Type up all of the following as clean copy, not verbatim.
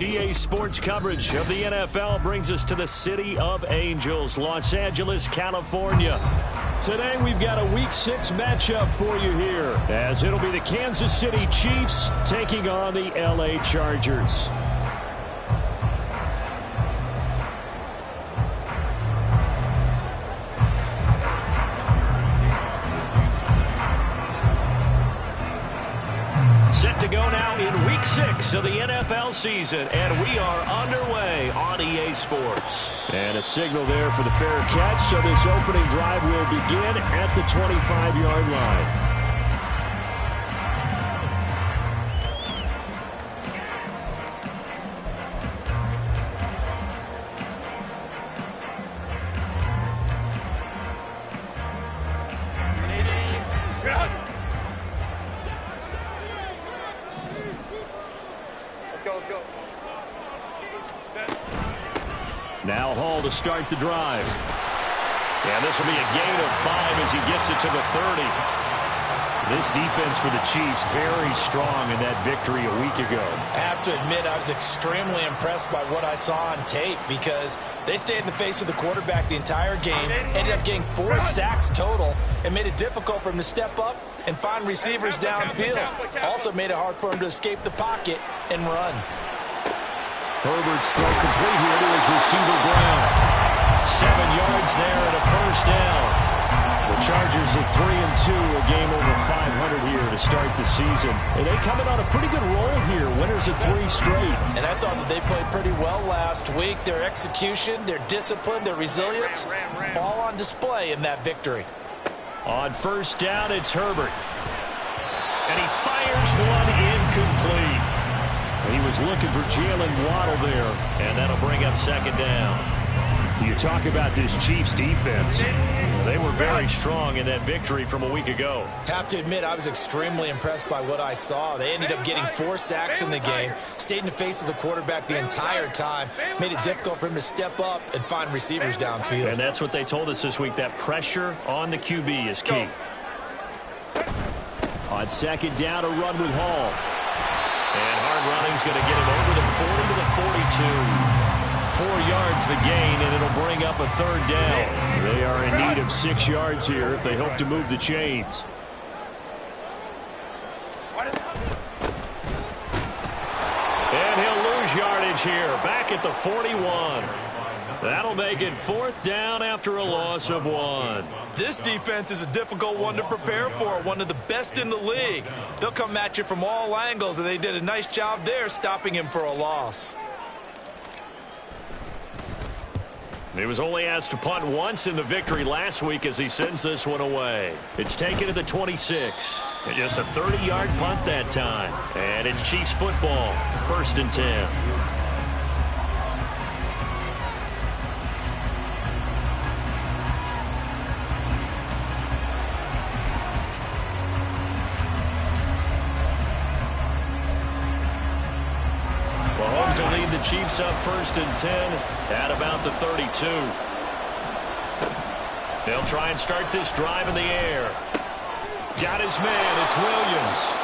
EA Sports coverage of the NFL brings us to the City of Angels, Los Angeles, California. Today we've got a Week 6 matchup for you here, as it'll be the Kansas City Chiefs taking on the LA Chargers. Set to go now in Week 6 of the NFL season, and we are underway on EA Sports. And a signal there for the fair catch, so this opening drive will begin at the 25-yard line. Now Hall to start the drive. And this will be a gain of 5 as he gets it to the 30. This defense for the Chiefs very strong in that victory a week ago. I have to admit I was extremely impressed by what I saw on tape because they stayed in the face of the quarterback the entire game, ended up getting 4 sacks total, and made it difficult for him to step up and find receivers downfield. Also made it hard for him to escape the pocket and run. Herbert's throw complete here to his receiver Brown. 7 yards there and a first down. The Chargers at 3-2, a game over 500 here to start the season. And they come in on a pretty good roll here, winners of 3 straight. And I thought that they played pretty well last week. Their execution, their discipline, their resilience, all on display in that victory. On first down, it's Herbert. And he fires one incomplete. He was looking for Jalen Waddle there, and that'll bring up second down. You talk about this Chiefs defense. They were very strong in that victory from a week ago. Have to admit, I was extremely impressed by what I saw. They ended up getting 4 sacks in the game, stayed in the face of the quarterback the entire time, made it difficult for him to step up and find receivers downfield. And that's what they told us this week, that pressure on the QB is key. On second down, a run with Hall. And hard running's going to get him over the 40 to the 42. 4 yards the gain, and it'll bring up a third down. They are in need of 6 yards here if they hope to move the chains. And he'll lose yardage here, back at the 41. That'll make it 4th down after a loss of 1. This defense is a difficult one to prepare for, one of the best in the league. They'll come at you from all angles, and they did a nice job there stopping him for a loss. He was only asked to punt once in the victory last week as he sends this one away. It's taken to the 26. And just a 30-yard punt that time. And it's Chiefs football, 1st and 10. Mahomes will lead the Chiefs up 1st and 10 at about the 32. They'll try and start this drive in the air. Got his man. It's Williams.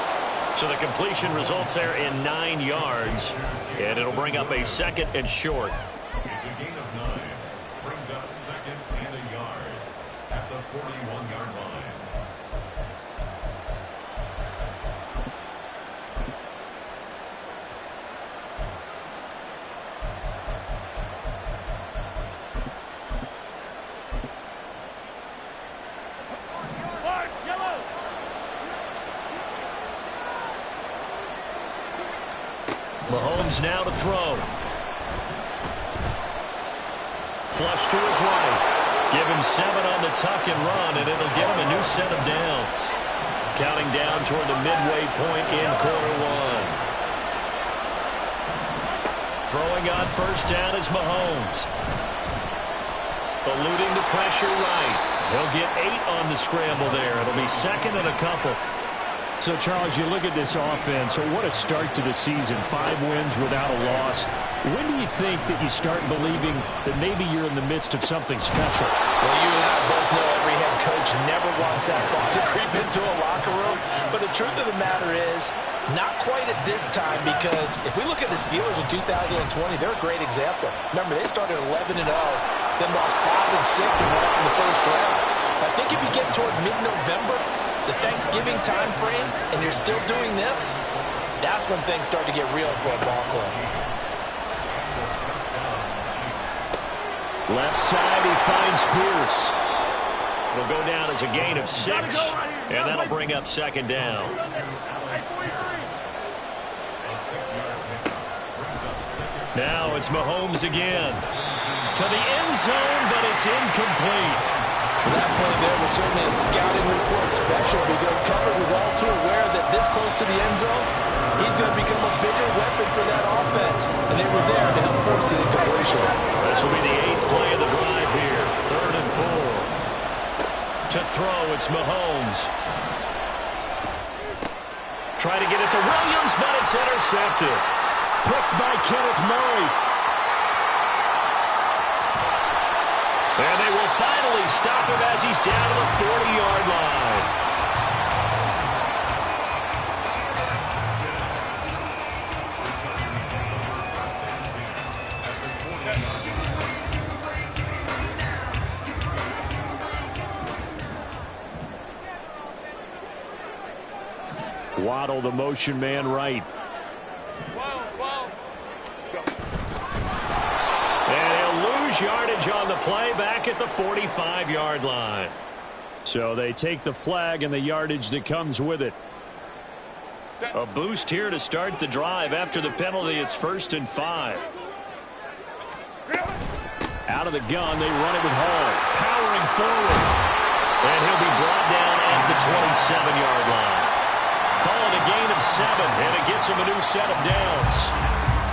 So the completion results there in 9 yards. And it'll bring up a 2nd and short. It's a gain of 9. Brings up 2nd and a yard at the 41-yard line. Mahomes now to throw. Flush to his right. Give him 7 on the tuck and run, and it'll get him a new set of downs. Counting down toward the midway point in quarter 1. Throwing on first down is Mahomes. Eluding the pressure right. He'll get 8 on the scramble there. It'll be 2nd and a couple. So, Charles, you look at this offense, so what a start to the season. 5 wins without a loss. When do you think that you start believing that maybe you're in the midst of something special? Well, you and I both know every head coach never wants that thought to creep into a locker room. But the truth of the matter is, not quite at this time, because if we look at the Steelers in 2020, they're a great example. Remember, they started 11-0, then lost 5-6 and went out in the first round. I think if you get toward mid-November, the Thanksgiving time frame, and you're still doing this, that's when things start to get real for a ball club. Left side, he finds Pierce. It'll go down as a gain of 6, and that'll bring up second down. Now it's Mahomes again. To the end zone, but it's incomplete. That play there was certainly a scouting report special, because Cover was all too aware that this close to the end zone, he's going to become a bigger weapon for that offense. And they were there to help force the incompletion. This will be the 8th play of the drive here. 3rd and 4. To throw, it's Mahomes. Try to get it to Williams, but it's intercepted. Picked by Kenneth Murray. And they will finally stop him as he's down to the 40-yard line. Waddle, the motion man, right. And he'll lose yardage on the play back at the 45-yard line. So they take the flag and the yardage that comes with it. A boost here to start the drive. After the penalty, it's 1st and 5. Out of the gun, they run it with Hall. Powering forward. And he'll be brought down at the 27-yard line. Calling a gain of 7, and it gets him a new set of downs.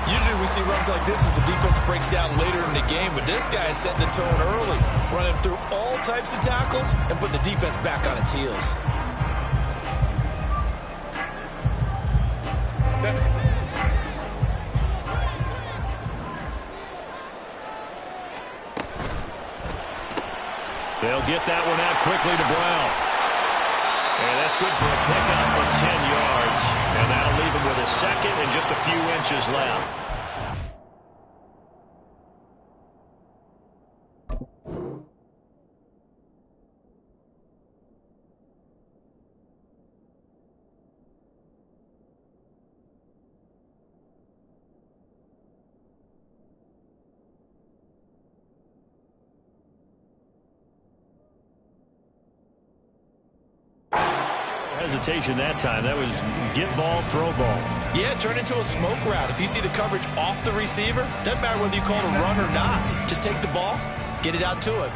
Usually we see runs like this as the defense breaks down later in the game, but this guy is setting the tone early, running through all types of tackles and putting the defense back on its heels. They'll get that one out quickly to Brown. And that's good for a pickup of 10 yards. And that'll leave him with a second and just a few inches left. Hesitation that time. That was get ball, throw ball. Yeah, turn into a smoke route. If you see the coverage off the receiver, doesn't matter whether you call it a run or not. Just take the ball, get it out to him.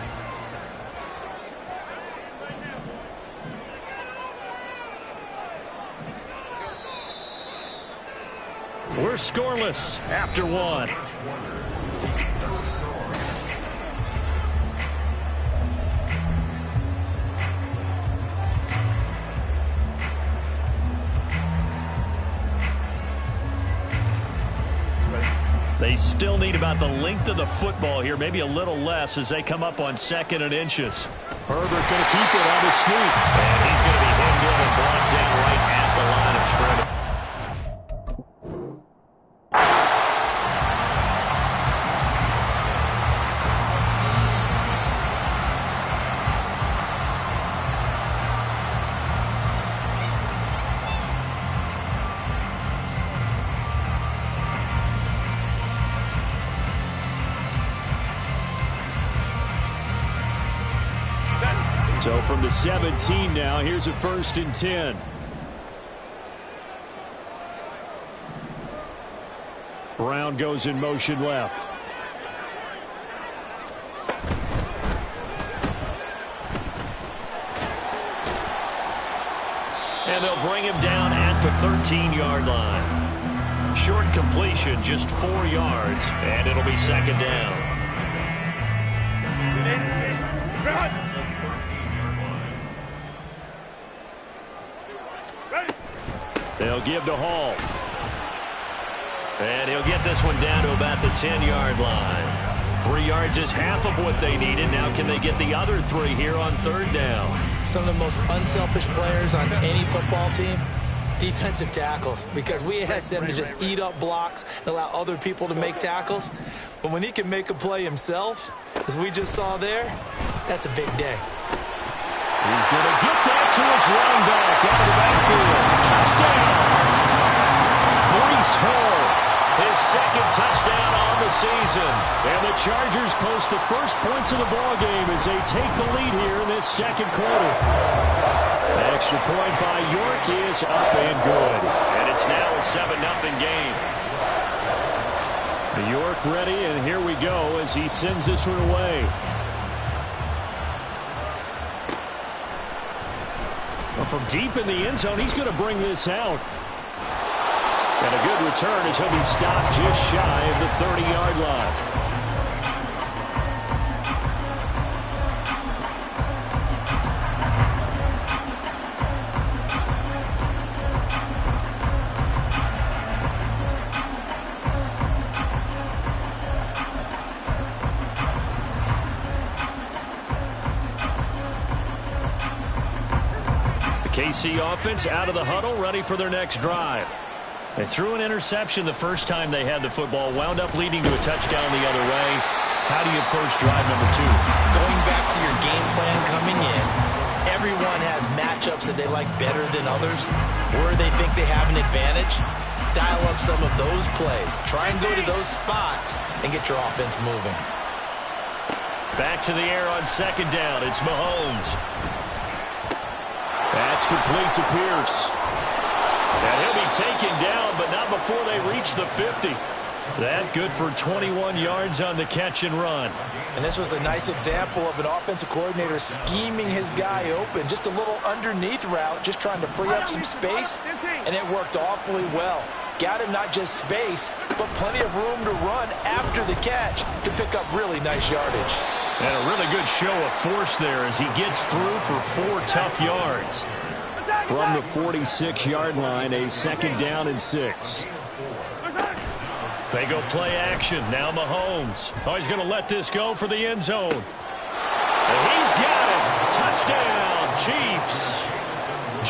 We're scoreless after 1. They still need about the length of the football here, maybe a little less as they come up on 2nd and inches. Herbert going to keep it on the sneak. And he's going to be hemmed in and brought down right at the line of scrimmage. So from the 17 now, here's a 1st and 10. Brown goes in motion left. And they'll bring him down at the 13-yard line. Short completion, just 4 yards, and it'll be 2nd down. They'll give to Hall. And he'll get this one down to about the 10-yard line. 3 yards is half of what they needed. Now can they get the other 3 here on 3rd down? Some of the most unselfish players on any football team, defensive tackles, because we ask them to just eat up blocks and allow other people to make tackles. But when he can make a play himself, as we just saw there, that's a big day. He's going to get that to his running back out of the backfield. Touchdown! Breece Hall, his 2nd touchdown on the season. And the Chargers post the first points of the ballgame as they take the lead here in this 2nd quarter. The extra point by York is up and good. And it's now a 7-0 game. York ready, and here we go as he sends this one away. Well, from deep in the end zone, he's going to bring this out. And a good return as he'll be stopped just shy of the 30-yard line. KC offense out of the huddle, ready for their next drive. They threw an interception the first time they had the football, wound up leading to a touchdown the other way. How do you approach drive number 2? Going back to your game plan coming in, everyone has matchups that they like better than others, where they think they have an advantage. Dial up some of those plays. Try and go to those spots and get your offense moving. Back to the air on 2nd down. It's Mahomes. That's complete to Pierce. And he'll be taken down, but not before they reach the 50. That good for 21 yards on the catch and run. And this was a nice example of an offensive coordinator scheming his guy open. Just a little underneath route, just trying to free up some space, and it worked awfully well. Got him not just space, but plenty of room to run after the catch to pick up really nice yardage. And a really good show of force there as he gets through for 4 tough yards. From the 46-yard line, a 2nd down and 6. They go play action. Now Mahomes. Oh, he's going to let this go for the end zone. And he's got it. Touchdown, Chiefs.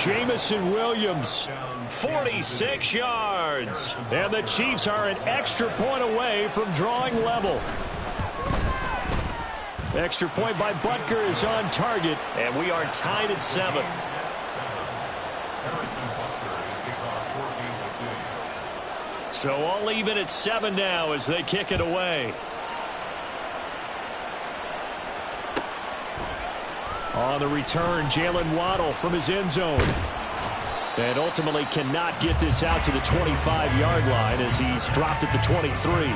Jamison Williams. 46 yards. And the Chiefs are an extra point away from drawing level. Extra point by Butker is on target. And we are tied at 7. So all even at 7 now as they kick it away. On the return, Jalen Waddle from his end zone. And ultimately cannot get this out to the 25-yard line as he's dropped at the 23.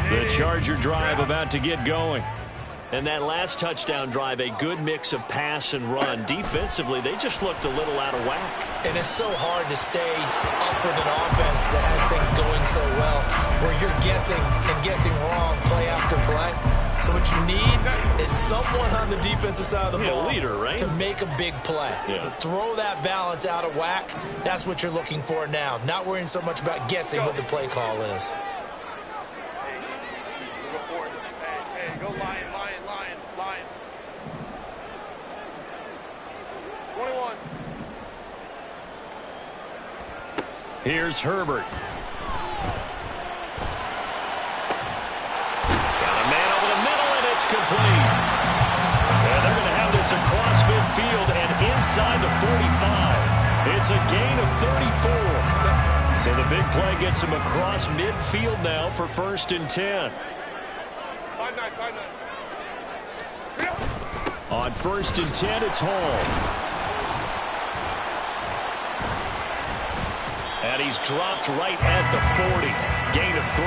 The Charger drive about to get going. And that last touchdown drive, a good mix of pass and run. Defensively, they just looked a little out of whack. And it's so hard to stay up with an offense that has things going so well, where you're guessing and guessing wrong play after play. So what you need is someone on the defensive side of the ball, leader, right? to make a big play. Yeah. Throw that balance out of whack. That's what you're looking for now. Not worrying so much about guessing what the play call is. Go Lion, Lion, Lion, Lion. 21. Here's Herbert. Got a man over the middle, and it's complete. And they're going to have this across midfield and inside the 45. It's a gain of 34. So the big play gets him across midfield now for 1st and 10. 5-9, 5-9. On 1st and 10, it's Hall. And he's dropped right at the 40. Gain of 3.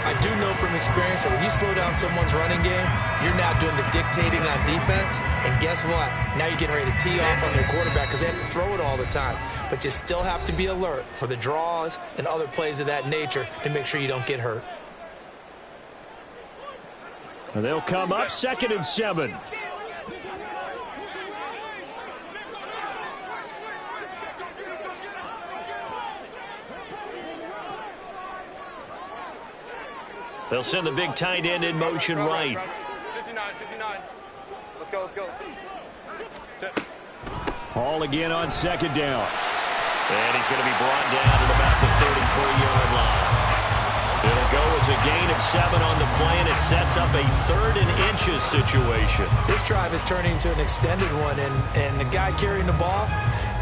I do know from experience that when you slow down someone's running game, you're now doing the dictating on defense. And guess what? Now you're getting ready to tee off on their quarterback because they have to throw it all the time. But you still have to be alert for the draws and other plays of that nature to make sure you don't get hurt. And they'll come up 2nd and 7. They'll send the big tight end in motion right. 59, 59. Let's go, let's go. Sit. Hall again on second down. And he's going to be brought down at about the 33-yard line. It'll go as a gain of 7 on the play, and it sets up a 3rd and inches situation. This drive is turning into an extended one, and the guy carrying the ball,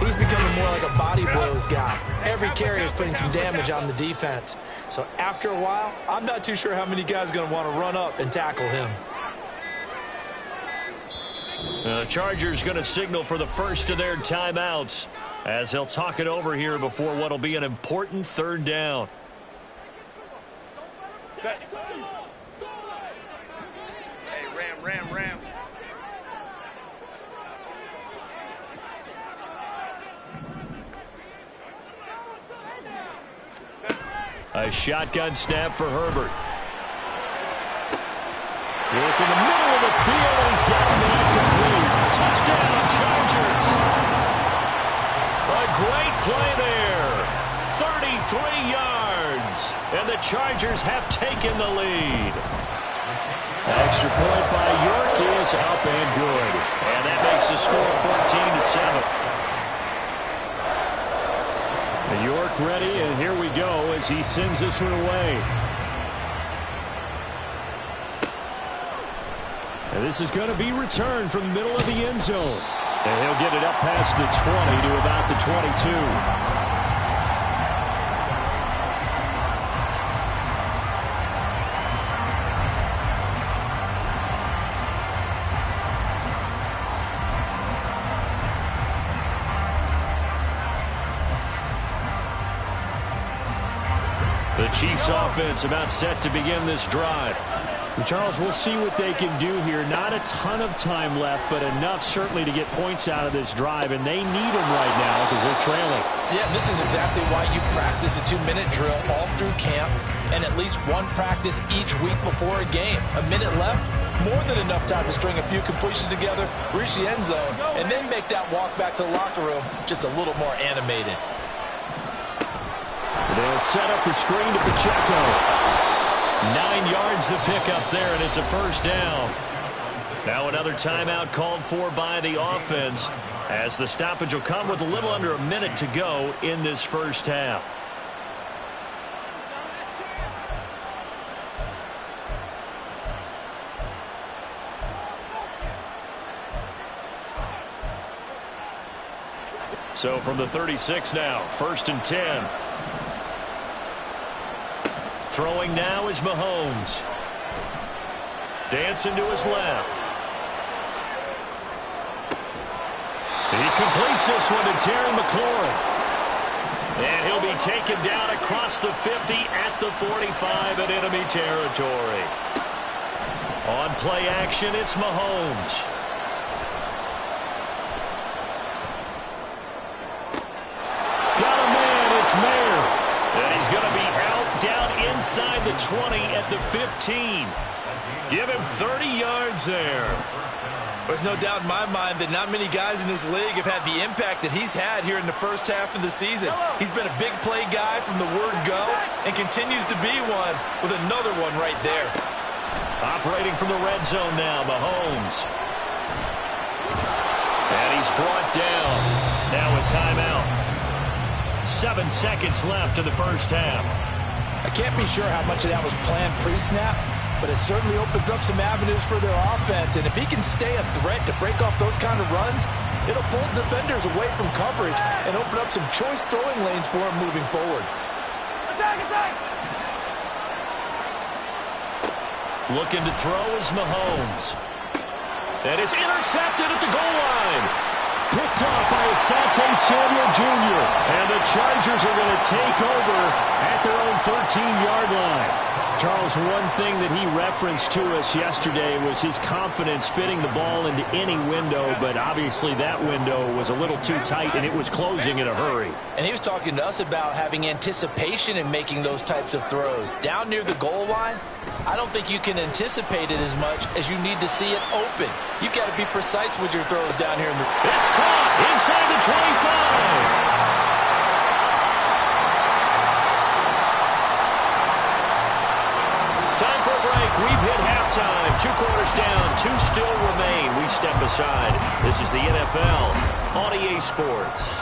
he's becoming more like a body blows guy. Every carry is putting some damage on the defense. So after a while, I'm not too sure how many guys are going to want to run up and tackle him. The Chargers going to signal for the first of their timeouts as they'll talk it over here before what will be an important 3rd down. Set. Hey, ram. A shotgun snap for Herbert. Look in the middle of the field, and he's got him incomplete. Touchdown, Chargers. A great play there. 33 yards. And the Chargers have taken the lead. Extra point by York is up and good. And that makes the score 14-7. York ready, and here we go as he sends this one away. And this is going to be returned from the middle of the end zone. And he'll get it up past the 20 to about the 22. The Chiefs offense about set to begin this drive. And Charles, we'll see what they can do here. Not a ton of time left, but enough certainly to get points out of this drive, and they need them right now because they're trailing. Yeah, this is exactly why you practice a 2-minute drill all through camp and at least one practice each week before a game. A minute left, more than enough time to string a few completions together, reach the end zone, and then make that walk back to the locker room just a little more animated. They'll set up the screen to Pacheco. 9 yards to pick up there, and it's a first down. Now another timeout called for by the offense as the stoppage will come with a little under a minute to go in this first half. So from the 36 now, 1st and 10. Throwing now is Mahomes. Dancing to his left. He completes this one to Terry McLaurin. And he'll be taken down across the 50 at the 45 in enemy territory. On play action, it's Mahomes. Got a man, it's Mayer. And he's going to be out down inside the 20 at the 15. Give him 30 yards there. There's no doubt in my mind that not many guys in this league have had the impact that he's had here in the first half of the season. He's been a big play guy from the word go and continues to be one with another one right there. Operating from the red zone now, Mahomes. And he's brought down. Now a timeout. 7 seconds left in the first half. I can't be sure how much of that was planned pre-snap, but it certainly opens up some avenues for their offense. And if he can stay a threat to break off those kind of runs, it'll pull defenders away from coverage and open up some choice throwing lanes for him moving forward. Attack! Looking to throw is Mahomes. And it's intercepted at the goal line. Picked off by Asante Samuel Jr. And the Chargers are going to take over at their own 13-yard line. Charles, one thing that he referenced to us yesterday was his confidence fitting the ball into any window, but obviously that window was a little too tight, and it was closing in a hurry. And he was talking to us about having anticipation in making those types of throws. Down near the goal line, I don't think you can anticipate it as much as you need to see it open. You've got to be precise with your throws down here. It's caught inside the 25. Time 2 quarters down, 2 still remain. We step aside. This is the NFL on EA Sports.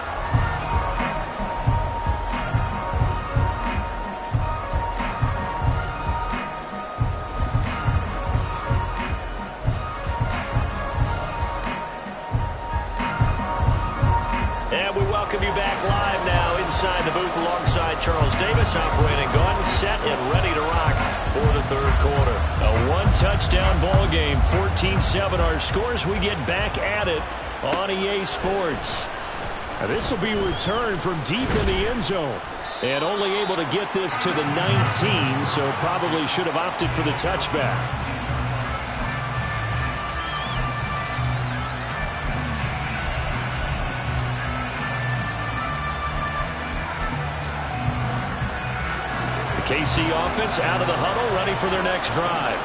And we welcome you back live now inside the booth alongside Charles Davis. I'm Brandon Gaudin, set and ready to rock for the third quarter. A one-touchdown ball game, 14-7 our scores. We get back at it on EA Sports. Now this will be a return from deep in the end zone. And only able to get this to the 19, so probably should have opted for the touchback. KC offense out of the huddle, ready for their next drive.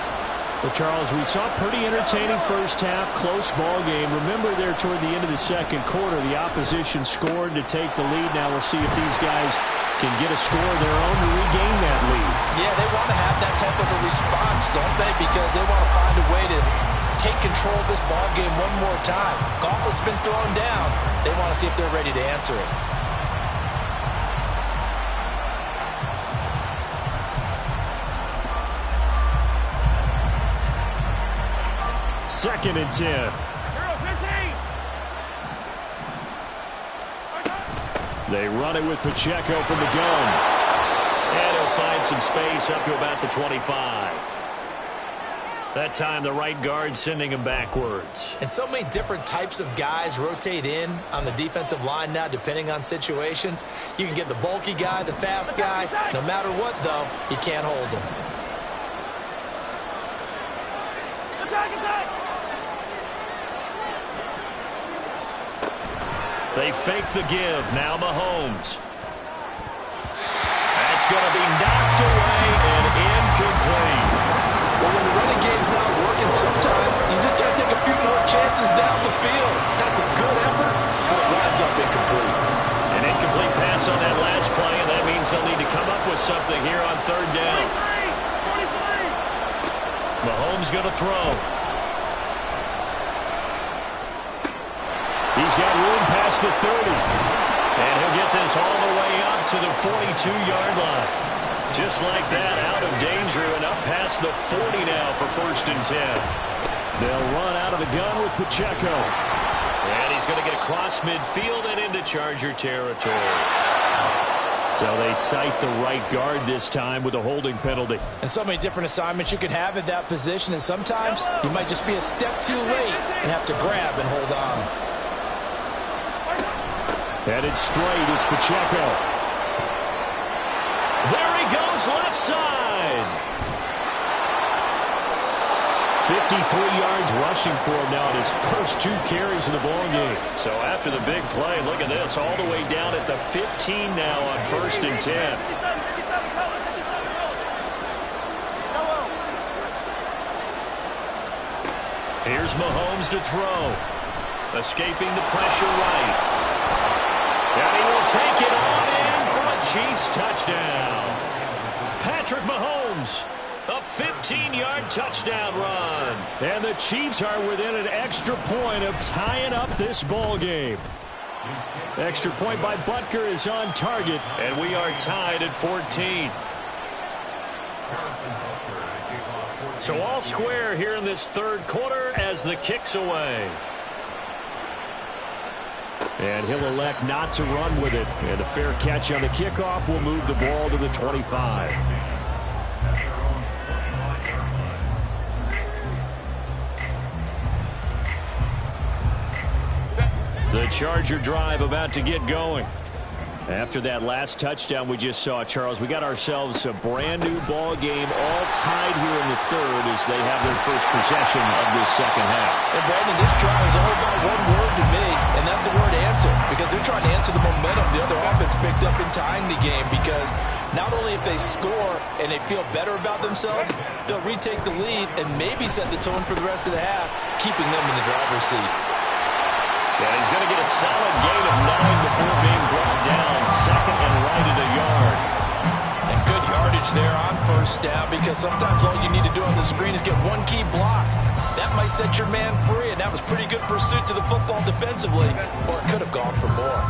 Well, Charles, we saw a pretty entertaining first half, close ball game. Remember there toward the end of the second quarter, the opposition scored to take the lead. Now we'll see if these guys can get a score of their own to regain that lead. Yeah, they want to have that type of a response, don't they? Because they want to find a way to take control of this ball game one more time. Gauntlet's been thrown down. They want to see if they're ready to answer it. Second and 10. They run it with Pacheco from the gun. And he'll find some space up to about the 25. That time the right guard sending him backwards. And so many different types of guys rotate in on the defensive line now depending on situations. You can get the bulky guy, the fast guy. No matter what, though, you can't hold him. They fake the give. Now Mahomes. That's going to be knocked away and incomplete. Well, when the running game's not working, sometimes you just got to take a few more chances down the field. That's a good effort, but it winds up incomplete. An incomplete pass on that last play, and that means they'll need to come up with something here on third down. Mahomes going to throw. He's got room past the 30. And he'll get this all the way up to the 42-yard line. Just like that, out of danger and up past the 40 now for first and 10. They'll run out of the gun with Pacheco. And he's going to get across midfield and into Charger territory. So they cite the right guard this time with a holding penalty. And so many different assignments you can have at that position, and sometimes you might just be a step too late and have to grab and hold on. Headed straight, it's Pacheco. There he goes, left side. 53 yards rushing for him now in his first 2 carries in the ball game. So after the big play, look at this, all the way down at the 15 now on first and 10. Here's Mahomes to throw. Escaping the pressure right. And he will take it on in for a Chiefs touchdown. Patrick Mahomes, a 15-yard touchdown run. And the Chiefs are within an extra point of tying up this ball game. Extra point by Butker is on target. And we are tied at 14. So all square here in this third quarter as the kick's away. And he'll elect not to run with it. And a fair catch on the kickoff will move the ball to the 25. The Charger drive about to get going. After that last touchdown we just saw, Charles, we got ourselves a brand new ball game, all tied here in the third as they have their first possession of this second half. And Brandon, this drive is all about one word to me, and that's the word answer, because they're trying to answer the momentum the other offense picked up in tying the game, because not only if they score and they feel better about themselves, they'll retake the lead and maybe set the tone for the rest of the half, keeping them in the driver's seat. And he's going to get a solid gain of 9 before being brought down. Second and right at a yard. And good yardage there on first first down because sometimes all you need to do on the screen is get one key block. That might set your man free, and that was pretty good pursuit to the football defensively, or it could have gone for more.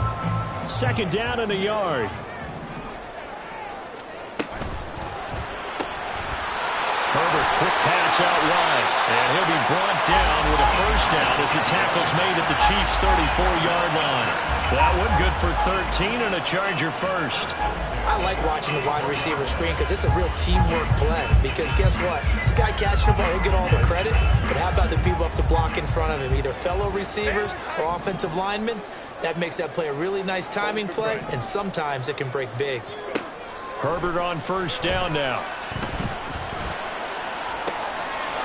Second down and a yard. Herbert, quick pass out wide, and he'll be brought down with a first down as the tackle's made at the Chiefs' 34-yard line. That one good for 13 and a Charger first. I like watching the wide receiver screen because it's a real teamwork play. Because guess what? The guy catching the ball, he'll get all the credit. But how about the people up to block in front of him, either fellow receivers or offensive linemen? That makes that play a really nice timing play, and sometimes it can break big. Herbert on first down now.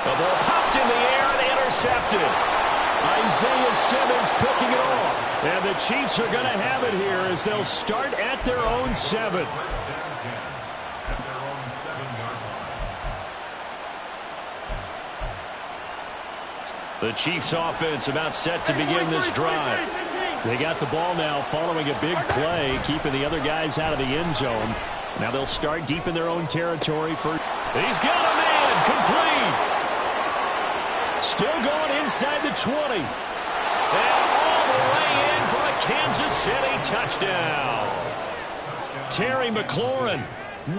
The ball popped in the air and intercepted. Isaiah Simmons picking it off. And the Chiefs are going to have it here as they'll start at their own 7. The Chiefs offense about set to begin this drive. They got the ball now following a big play, keeping the other guys out of the end zone. Now they'll start deep in their own territory. He's got a man, complete. Still going inside the 20. And all the way in for a Kansas City touchdown. Terry McLaurin,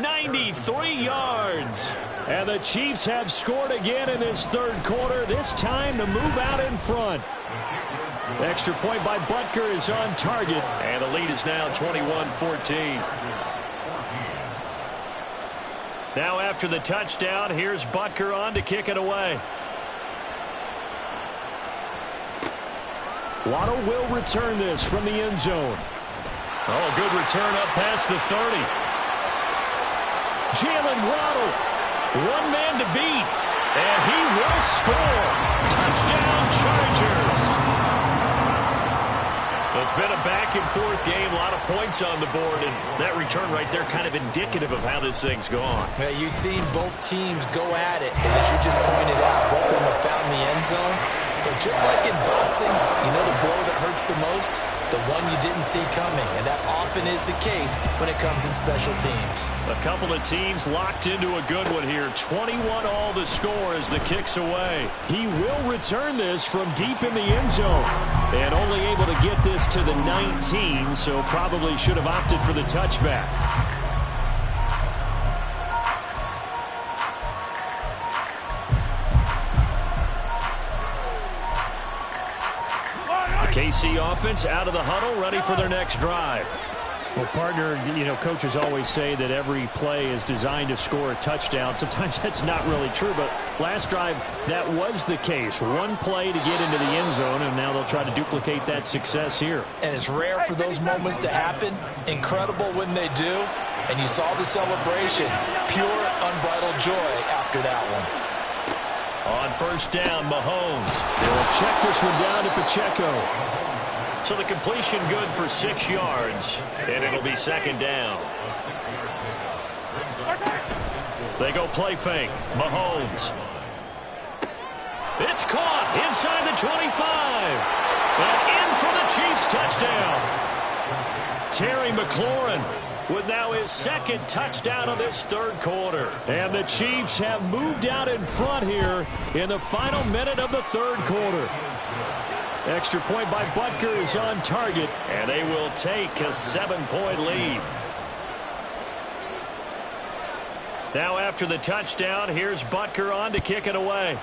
93 yards. And the Chiefs have scored again in this third quarter, this time to move out in front. Extra point by Butker is on target. And the lead is now 21-14. Now after the touchdown, here's Butker on to kick it away. Waddle will return this from the end zone. Oh, good return up past the 30. Jalen Waddle, one man to beat, and he will score. Touchdown Chargers. It's been a back-and-forth game, a lot of points on the board, and that return right there kind of indicative of how this thing's gone. Yeah, you've seen both teams go at it, and as you just pointed out, both of them have found the end zone. But just like in boxing, you know the blow that hurts the most? The one you didn't see coming, and that often is the case when it comes in special teams. A couple of teams locked into a good one here. 21-all the score as the kick's away. He will return this from deep in the end zone. And only able to get this to the 19, so probably should have opted for the touchback. KC offense out of the huddle, ready for their next drive. Well, partner, you know, coaches always say that every play is designed to score a touchdown. Sometimes that's not really true, but last drive, that was the case. One play to get into the end zone, and now they'll try to duplicate that success here. And it's rare for those moments to happen. Incredible when they do. And you saw the celebration. Pure, unbridled joy after that one. On first down, Mahomes. They'll check this one down to Pacheco. So the completion good for 6 yards, and it'll be second down. They go play fake. Mahomes. It's caught inside the 25. And in for the Chiefs touchdown. Terry McLaurin with now his second touchdown of this third quarter. And the Chiefs have moved out in front here in the final minute of the third quarter. Extra point by Butker is on target, and they will take a 7-point lead. Now after the touchdown, here's Butker on to kick it away.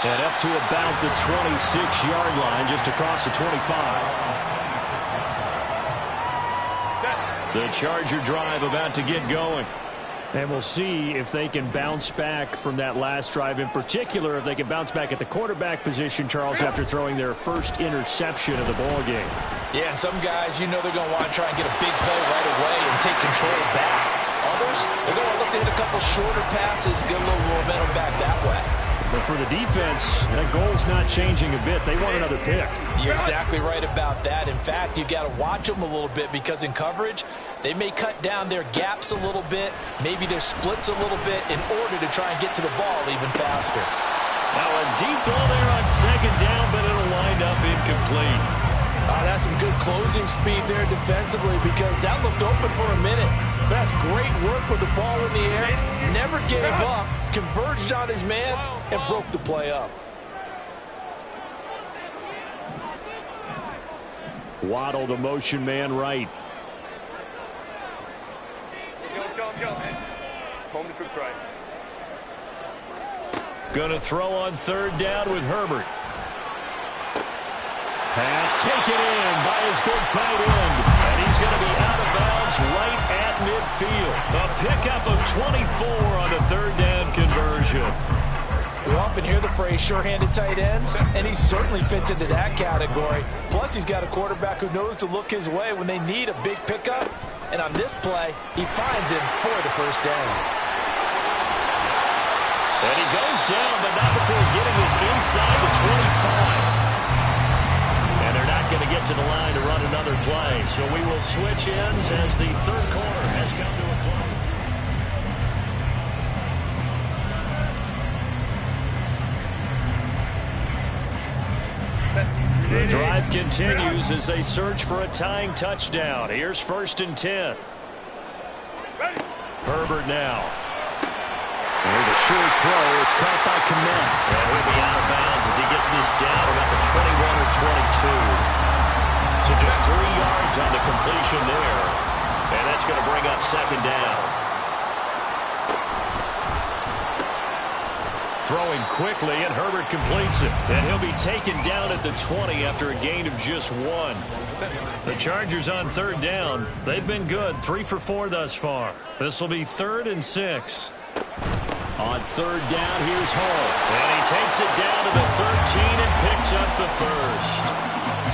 And up to about the 26-yard line, just across the 25. The Charger drive about to get going. And we'll see if they can bounce back from that last drive, in particular, if they can bounce back at the quarterback position, Charles, after throwing their first interception of the ball game. Yeah, and some guys, you know they're going to want to try and get a big play right away and take control back. Others, they're going to look to hit a couple shorter passes, get a little momentum back that way. But for the defense, that goal's not changing a bit. They want another pick. You're exactly right about that. In fact, you got to watch them a little bit because in coverage, they may cut down their gaps a little bit, maybe their splits a little bit in order to try and get to the ball even faster. Now a deep ball there on second down, but it'll wind up incomplete. That That's some good closing speed there defensively because that looked open for a minute. That's great work with the ball in the air. Never gave up, converged on his man, and broke the play up. Waddle, the motion man right. Go. Home to troops right. Gonna throw on third down with Herbert. Pass taken in by his big tight end. And he's going to be out of bounds right at midfield. A pickup of 24 on the third down conversion. We often hear the phrase sure-handed tight ends, and he certainly fits into that category. Plus, he's got a quarterback who knows to look his way when they need a big pickup. And on this play, he finds him for the first down. And he goes down, but not before getting this inside the 25. And they're not going to get to the line to run another play. So we will switch ends as the third quarter has come to a close. The drive continues as they search for a tying touchdown. Here's 1st and 10. Herbert now. There's a short throw. It's caught by Kmet. And he'll be out of bounds as he gets this down about the 21 or 22. So just 3 yards on the completion there. And that's going to bring up second down. Throwing quickly, and Herbert completes it. And he'll be taken down at the 20 after a gain of just 1. The Chargers on third down. They've been good, 3 for 4 thus far. This will be 3rd and 6. On third down, here's Hall. And he takes it down to the 13 and picks up the first.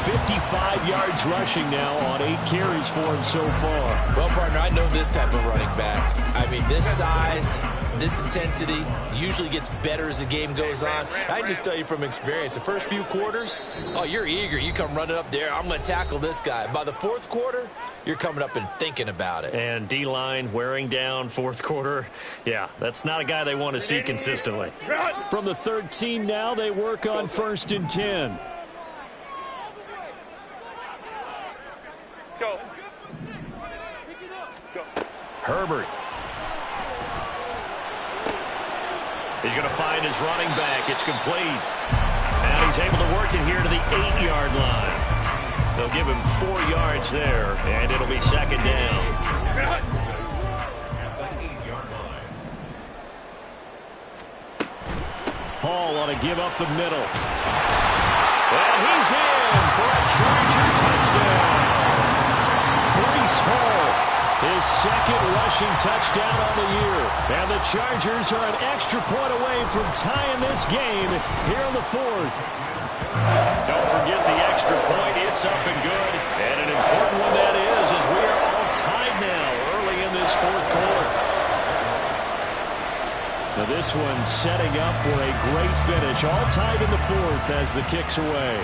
55 yards rushing now on 8 carries for him so far. Well, partner, I know this type of running back. I mean, this size, this intensity usually gets better as the game goes on. I just tell you from experience, the first few quarters, oh, you're eager. You come running up there, I'm going to tackle this guy. By the 4th quarter, you're coming up and thinking about it. And D-line wearing down 4th quarter. Yeah, that's not a guy they want to see consistently. From the 13 now, they work on 1st and 10. Go. Herbert. He's going to find his running back. It's complete. And he's able to work it here to the 8-yard line. They'll give him 4 yards there, and it'll be second down. Hall on to give up the middle. And he's in for a Charger touchdown. Breece Hall, his 2nd rushing touchdown on the year. And the Chargers are an extra point away from tying this game here in the 4th. Don't forget the extra point. It's up and good. And an important one that is, as we are all tied now early in this 4th quarter. Now this one setting up for a great finish. All tied in the 4th as the kick's away.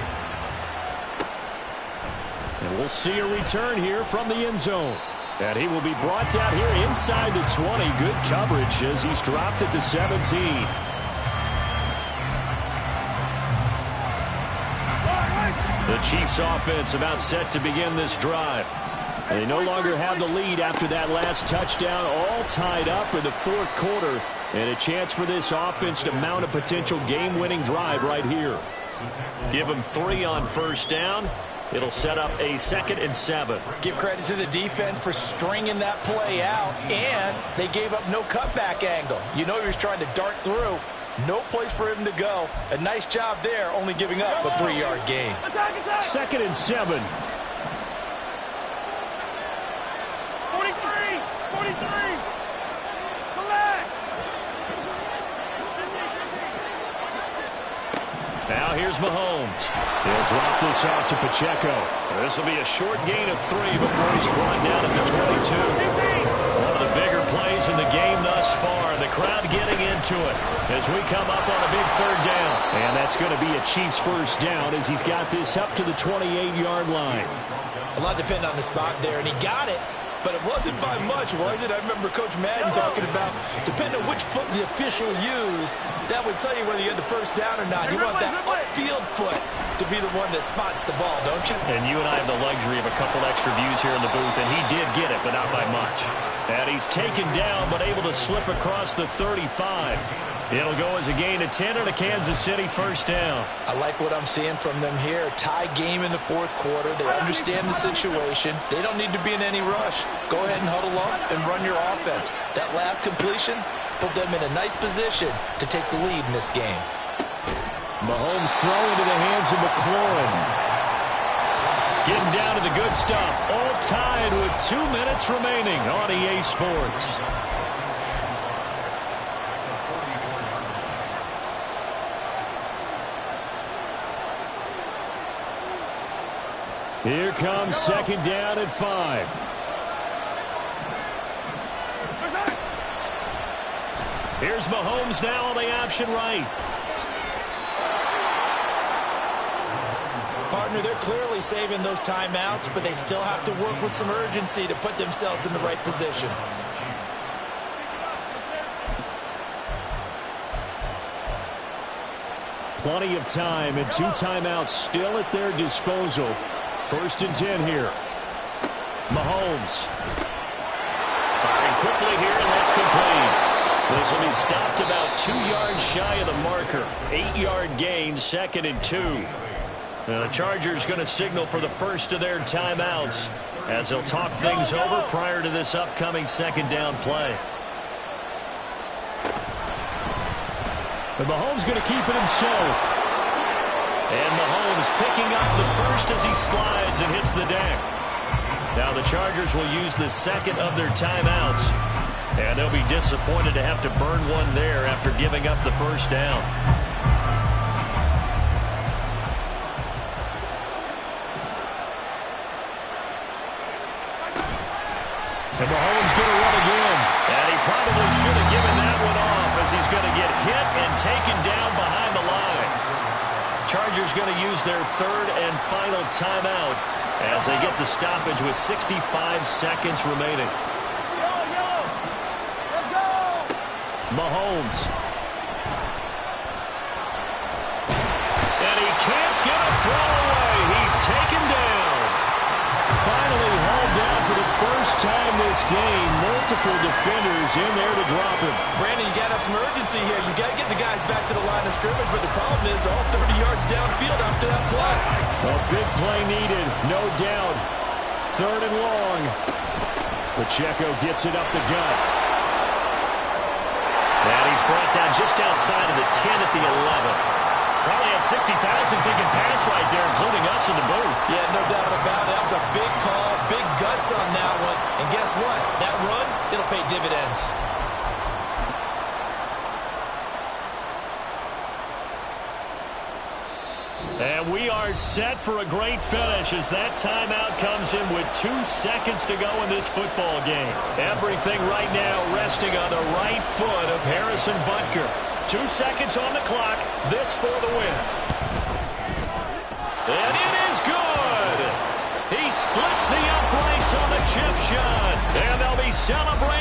And we'll see a return here from the end zone. And he will be brought down here inside the 20. Good coverage as he's dropped at the 17. The Chiefs offense about set to begin this drive. They no longer have the lead after that last touchdown. All tied up in the 4th quarter. And a chance for this offense to mount a potential game-winning drive right here. Give them 3 on first down. It'll set up a 2nd and 7. Give credit to the defense for stringing that play out, and they gave up no cutback angle. You know he was trying to dart through. No place for him to go. A nice job there, only giving up a 3-yard gain. 2nd and 7. 43. Come back. Now here's Mahomes. He'll drop this off to Pacheco. This will be a short gain of 3 before he's brought down at the 22. One of the bigger plays in the game thus far. The crowd getting into it as we come up on a big 3rd down. And that's going to be a Chiefs first down as he's got this up to the 28-yard line. A lot depending on the spot there, and he got it. but it wasn't by much, was it? I remember Coach Madden talking about, depending on which foot the official used, that would tell you whether you had the first down or not. You want that upfield foot to be the one that spots the ball, don't you? And you and I have the luxury of a couple extra views here in the booth, and he did get it, but not by much. And he's taken down, but able to slip across the 35. It'll go as a gain of 10 and a Kansas City first down. I like what I'm seeing from them here. Tie game in the fourth quarter. They understand the situation. They don't need to be in any rush. Go ahead and huddle up and run your offense. That last completion put them in a nice position to take the lead in this game. Mahomes throw into the hands of McLaurin. Getting down to the good stuff. All tied with 2 minutes remaining on EA Sports. Here comes second down at 5. Here's Mahomes now on the option right. Partner, they're clearly saving those timeouts, but they still have to work with some urgency to put themselves in the right position. Plenty of time and 2 timeouts still at their disposal. First and 10 here. Mahomes. Firing quickly here, and that's complete. This will be stopped about 2 yards shy of the marker. 8-yard gain, 2nd and 2. Now the Chargers going to signal for the first of their timeouts as they'll talk things over prior to this upcoming second down play. But Mahomes going to keep it himself. And Mahomes picking up the first as he slides and hits the deck. Now the Chargers will use the second of their timeouts. And they'll be disappointed to have to burn one there after giving up the first down. And Mahomes going to run again. And he probably should have given that one off as he's going to get hit and taken down behind the line. Chargers going to use their third and final timeout as they get the stoppage with 65 seconds remaining. Mahomes. And he can't get a throw away. He's taken down. Finally hauled down for the first time this game. Multiple defenders in there to drop him. Brandon, you got to have some urgency here. You got to get the guys back to the line of scrimmage, but the problem is all 30 yards downfield after that play. A big play needed, no doubt. Third and long. Pacheco gets it up the gut. And he's brought down just outside of the 10 at the 11. Probably had 60,000 thinking pass right there, including us in the booth. Yeah, no doubt about it. That was a big call, big guts on that one. And guess what? That run, it'll pay dividends. And we are set for a great finish as that timeout comes in with 2 seconds to go in this football game. Everything right now resting on the right foot of Harrison Butker. 2 seconds on the clock. This for the win. And it is good. He splits the uprights on the chip shot. And they'll be celebrating